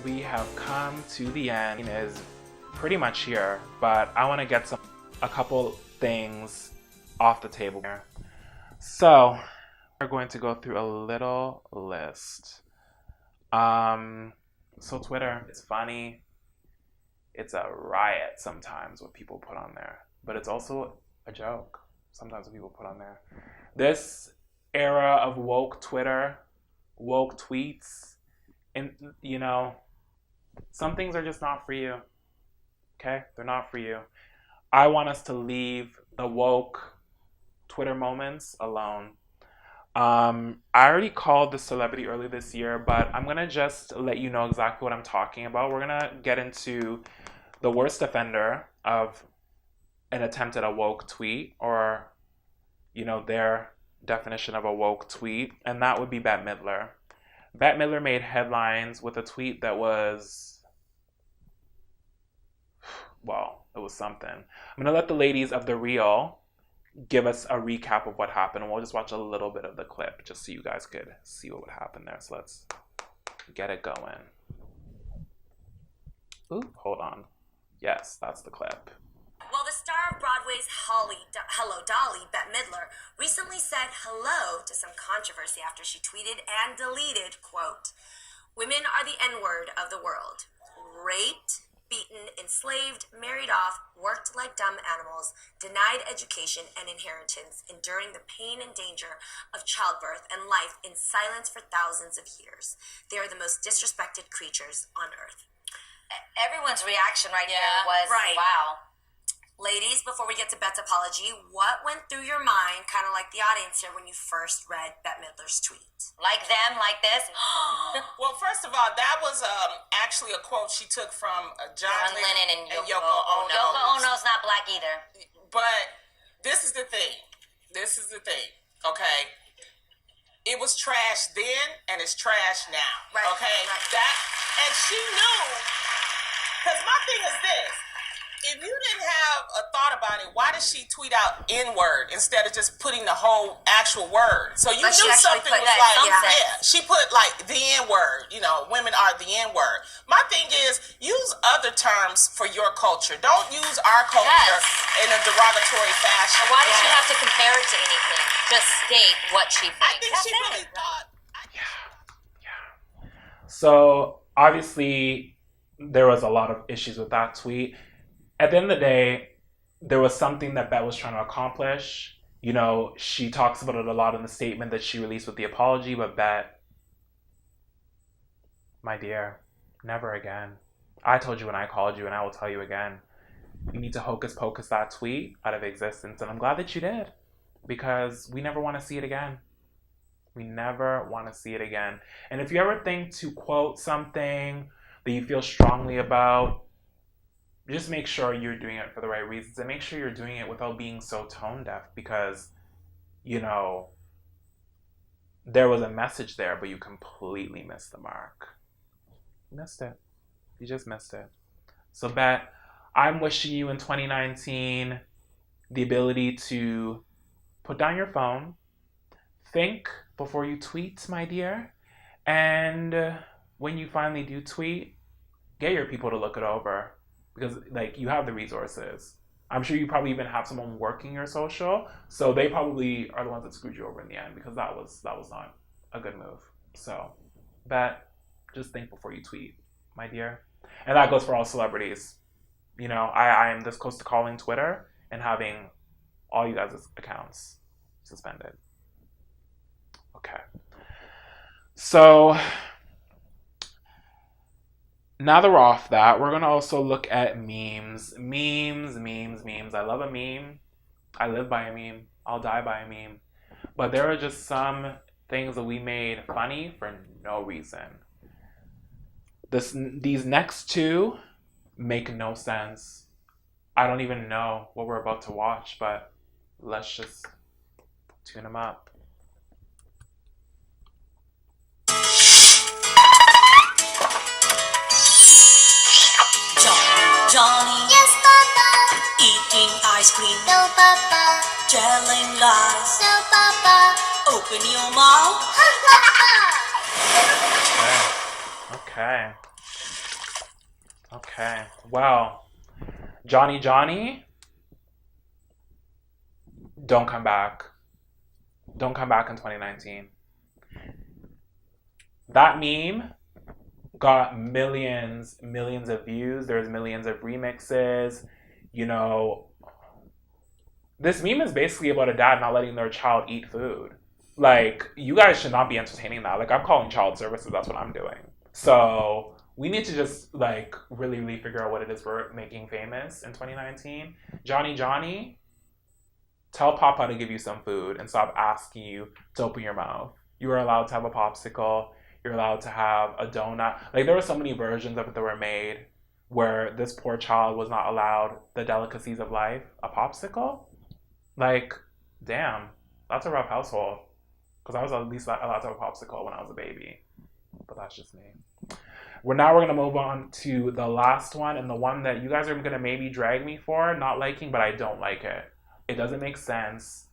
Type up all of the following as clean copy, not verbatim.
we have come to the end. It is pretty much here, but I want to get a couple things off the table here. So we're going to go through a little list. So Twitter, it's funny. It's a riot sometimes what people put on there, but it's also a joke sometimes what people put on there. This era of woke Twitter, woke tweets, and some things are just not for you. Okay? They're not for you. I want us to leave the woke Twitter moments alone. I already called the celebrity earlier this year, but I'm going to just let you know exactly what I'm talking about. We're going to get into the worst offender of an attempt at a woke tweet, or, their definition of a woke tweet, and that would be Bette Midler. Bette Midler made headlines with a tweet that was, well, it was something. I'm going to let the ladies of The Real give us a recap of what happened, and we'll just watch a little bit of the clip just so you guys could see what would happen there. So let's get it going. Ooh, hold on. Yes, that's the clip. Well, the star of Broadway's Hello Dolly, Bette Midler, recently said hello to some controversy after she tweeted and deleted, quote, "Women are the N-word of the world. Raped, beaten, enslaved, married off, worked like dumb animals, denied education and inheritance, enduring the pain and danger of childbirth and life in silence for thousands of years. They are the most disrespected creatures on earth." Everyone's reaction right here was, right. Wow. Ladies, before we get to Bette's apology, what went through your mind, kind of like the audience here, when you first read Bette Midler's tweet? Like them, like this? Well, first of all, that was actually a quote she took from John Lennon and Yoko Ono. Yoko Ono's not black either. But this is the thing, okay? It was trash then, and it's trash now, Right, okay? right. And she knew, because my thing is this. If you didn't have a thought about it, why did she tweet out N-word instead of just putting the whole actual word? So you But she knew actually something put was that, like, yeah. she put like the N-word, women are the N-word. My thing is, use other terms for your culture. Don't use our culture in a derogatory fashion. Why does she have to compare it to anything? Just state what she thinks. I think she really thought. Yeah. So obviously there was a lot of issues with that tweet. At the end of the day, there was something that Bette was trying to accomplish. She talks about it a lot in the statement that she released with the apology, but Bette, my dear, never again. I told you when I called you, and I will tell you again. You need to hocus pocus that tweet out of existence, and I'm glad that you did, because we never want to see it again. We never want to see it again. And if you ever think to quote something that you feel strongly about, just make sure you're doing it for the right reasons, and make sure you're doing it without being so tone deaf, because, there was a message there, but you completely missed the mark. You missed it. You just missed it. So, Bette, I'm wishing you in 2019 the ability to put down your phone, think before you tweet, my dear, and when you finally do tweet, get your people to look it over. Because, you have the resources. I'm sure you probably even have someone working your social, so they probably are the ones that screwed you over in the end, because that was not a good move. So, Bette, just think before you tweet, my dear. And that goes for all celebrities. I am this close to calling Twitter and having all you guys' accounts suspended. Okay. So, now that we're off that, we're going to also look at memes. Memes. I love a meme. I live by a meme. I'll die by a meme. But there are just some things that we made funny for no reason. These next two make no sense. I don't even know what we're about to watch, but let's just tune them up. Johnny, yes, Papa. Eating ice cream, no, Papa. Telling lies, no, Papa. Open your mouth, Okay. Okay. Well, Johnny, don't come back. Don't come back in 2019. That meme got millions of views. There's millions of remixes. You know, this meme is basically about a dad not letting their child eat food. Like, you guys should not be entertaining that. Like, I'm calling child services. That's what I'm doing. So we need to just, like, really figure out what it is we're making famous in 2019. Johnny, tell Papa to give you some food and stop asking you to open your mouth. You are allowed to have a popsicle. You're allowed to have a donut. Like, there were so many versions of it that were made where this poor child was not allowed the delicacies of life. A popsicle? Like, damn, that's a rough household. Because I was at least allowed to have a popsicle when I was a baby. But that's just me. Now we're going to move on to the last one, and the one that you guys are going to maybe drag me for not liking, but I don't like it. It doesn't make sense.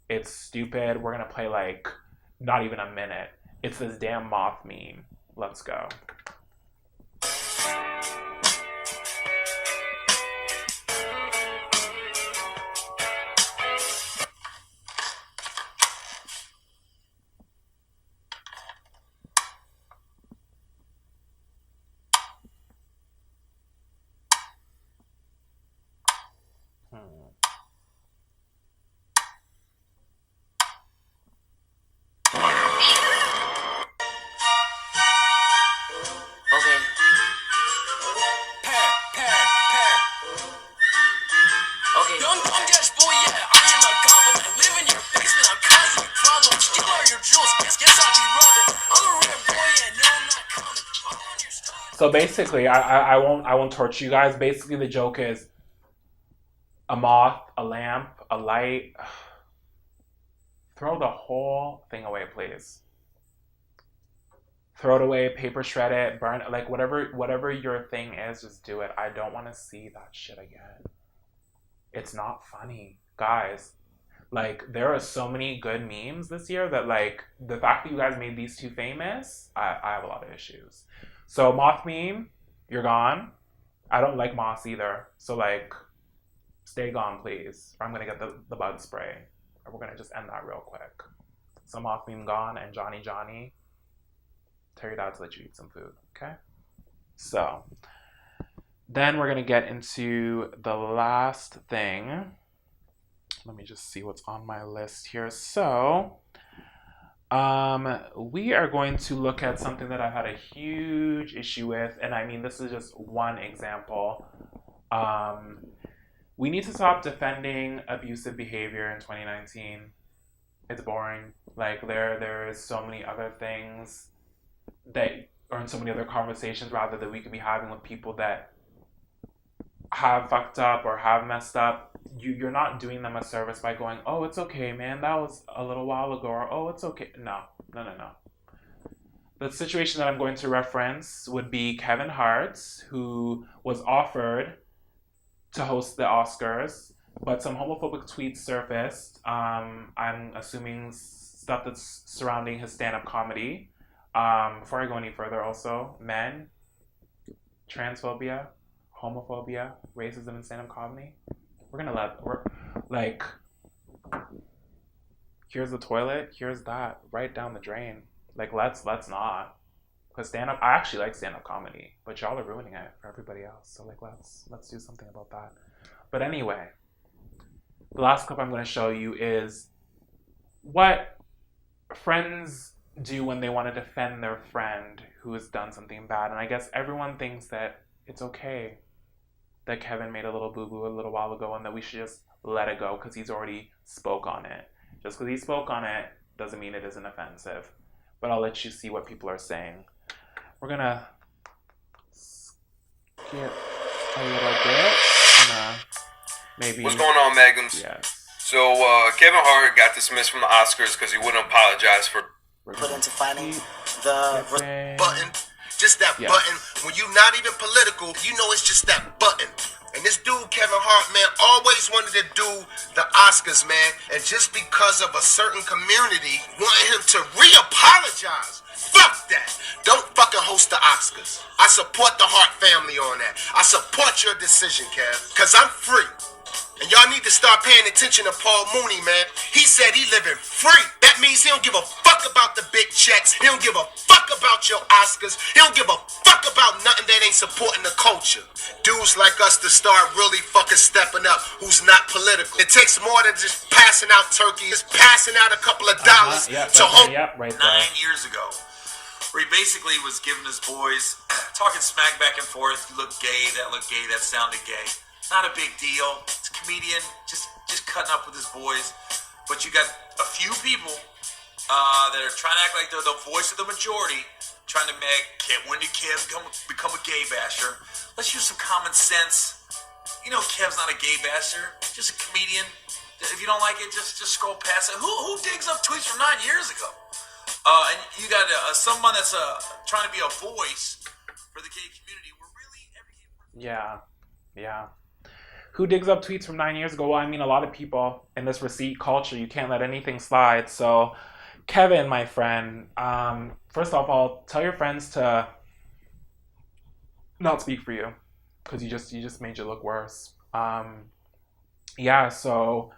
It's stupid. We're going to play, like, not even a minute. It's this damn moth meme. Let's go. So basically, I won't torture you guys. Basically, the joke is a moth, a lamp, a light. Throw the whole thing away, please. Throw it away, paper shred it, burn it, like whatever your thing is, just do it. I don't want to see that shit again. It's not funny, guys. Like, there are so many good memes this year that, like, the fact that you guys made these two famous, I have a lot of issues. So, moth meme, you're gone. I don't like moths either. So, like, stay gone, please. Or I'm going to get the bug spray. Or we're going to just end that real quick. So, moth meme gone. And Johnny, tell your dad to let you eat some food. Okay? So, then we're going to get into the last thing. Let me just see what's on my list here. So, we are going to look at something that I've had a huge issue with, and I mean, this is just one example. We need to stop defending abusive behavior in 2019. It's boring. Like, there is so many other things or so many other conversations, rather, that we could be having with people that have fucked up or have messed up. You're not doing them a service by going, oh, it's okay, man, that was a little while ago, or oh, it's okay. No. The situation that I'm going to reference would be Kevin Hart, who was offered to host the Oscars, but some homophobic tweets surfaced. I'm assuming stuff that's surrounding his stand-up comedy. Before I go any further, also, men, transphobia, homophobia, racism in stand-up comedy. Here's the toilet, here's that, right down the drain. Like, let's not. Because stand-up, I actually like stand-up comedy, but y'all are ruining it for everybody else. So, like, let's do something about that. But anyway, the last clip I'm going to show you is what friends do when they want to defend their friend who has done something bad. And I guess everyone thinks that it's okay that Kevin made a little boo-boo a little while ago and that we should just let it go because he's already spoke on it. Just because he spoke on it doesn't mean it isn't offensive. But I'll let you see what people are saying. We're going to skip a little bit. Maybe. What's going on, Megums? Yes. So, Kevin Hart got dismissed from the Oscars because he wouldn't apologize for... Put into finding the button. Just that button. When you're not even political, you know it's just that button. And this dude, Kevin Hart, man, always wanted to do the Oscars, man. And just because of a certain community wanting him to re-apologize Fuck that. Don't fucking host the Oscars. I support the Hart family on that. I support your decision, Kev, because I'm free. And y'all need to start paying attention to Paul Mooney, man. He said he living free. That means he don't give a fuck about the big checks. He don't give a fuck about your Oscars. He don't give a fuck about nothing that ain't supporting the culture. Dudes like us to start really fucking stepping up who's not political. It takes more than just passing out turkeys, passing out a couple of dollars to hope. Right 9 years ago, where he basically was giving his boys, talking smack back and forth. You look gay, that sounded gay. Not a big deal. It's a comedian, just cutting up with his boys. But you got a few people that are trying to act like they're the voice of the majority, trying to make when did Kev become a gay basher? Let's use some common sense. You know, Kev's not a gay basher, just a comedian. If you don't like it, just scroll past it. Who digs up tweets from 9 years ago? And you got someone that's trying to be a voice for the gay community. We're really every gay person. Yeah. Who digs up tweets from 9 years ago? Well, I mean, a lot of people in this receipt culture, you can't let anything slide. So, Kevin, my friend, first off, I'll tell your friends to not speak for you because you just made you look worse. So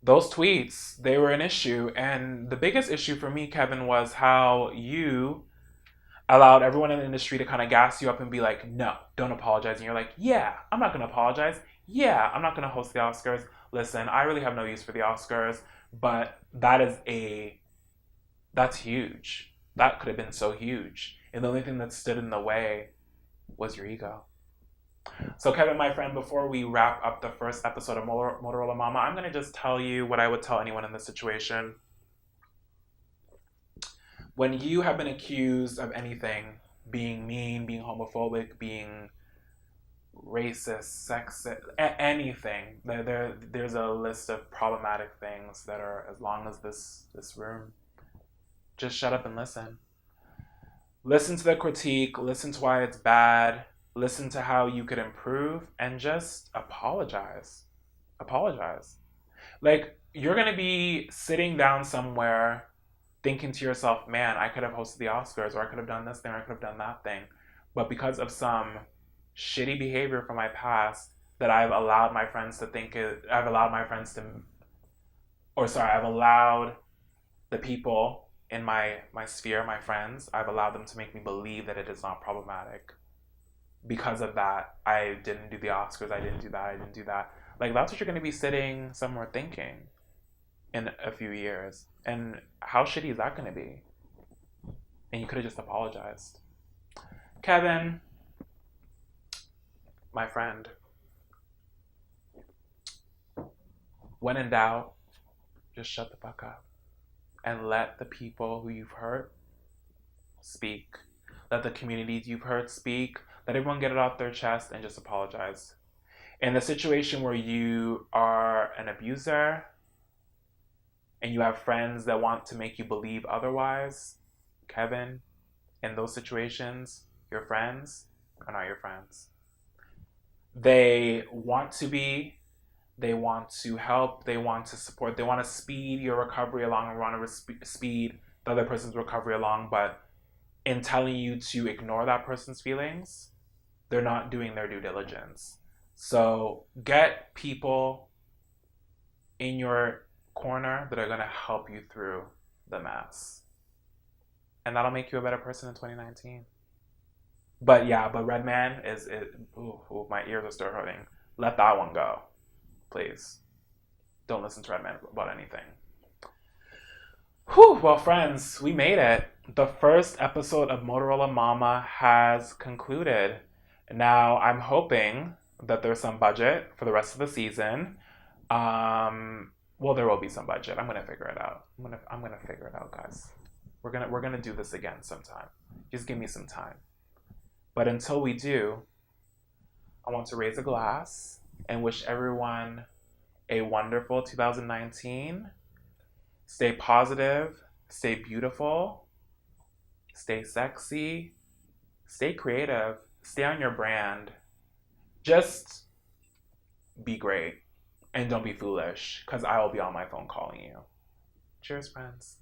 those tweets, they were an issue. And the biggest issue for me, Kevin, was how you allowed everyone in the industry to kind of gas you up and be like, no, don't apologize. And you're like, yeah, I'm not going to apologize. Yeah, I'm not going to host the Oscars. Listen, I really have no use for the Oscars, but that's huge. That could have been so huge. And the only thing that stood in the way was your ego. So Kevin, my friend, before we wrap up the first episode of Motorola Mama, I'm going to just tell you what I would tell anyone in this situation. When you have been accused of anything, being mean, being homophobic, being racist, sexist, anything, there's a list of problematic things that are as long as this room. Just shut up and listen. Listen to the critique, listen to why it's bad, listen to how you could improve, and just apologize. Apologize. Like, you're going to be sitting down somewhere thinking to yourself, man, I could have hosted the Oscars, or I could have done this thing, or I could have done that thing. But because of some shitty behavior from my past that I've allowed my friends to I've allowed the people in my sphere, my friends, I've allowed them to make me believe that it is not problematic. Because of that, I didn't do the Oscars, I didn't do that. Like, that's what you're going to be sitting somewhere thinking in a few years. And how shitty is that going to be? And you could have just apologized. Kevin, my friend, when in doubt, just shut the fuck up and let the people who you've hurt speak. Let the communities you've hurt speak. Let everyone get it off their chest and just apologize. In the situation where you are an abuser and you have friends that want to make you believe otherwise, Kevin, in those situations, your friends are not your friends. They want to be, they want to help, they want to support, they want to speed your recovery along and want to speed the other person's recovery along, but in telling you to ignore that person's feelings, they're not doing their due diligence. So get people in your corner that are going to help you through the mess. And that'll make you a better person in 2019. But Redman my ears are still hurting. Let that one go. Please. Don't listen to Redman about anything. Well, friends, we made it. The first episode of Motorola Mama has concluded. Now, I'm hoping that there's some budget for the rest of the season. Well, there will be some budget. I'm gonna figure it out. I'm gonna figure it out, guys. We're gonna do this again sometime. Just give me some time. But until we do, I want to raise a glass and wish everyone a wonderful 2019. Stay positive, stay beautiful, stay sexy, stay creative, stay on your brand. Just be great and don't be foolish, because I will be on my phone calling you. Cheers, friends.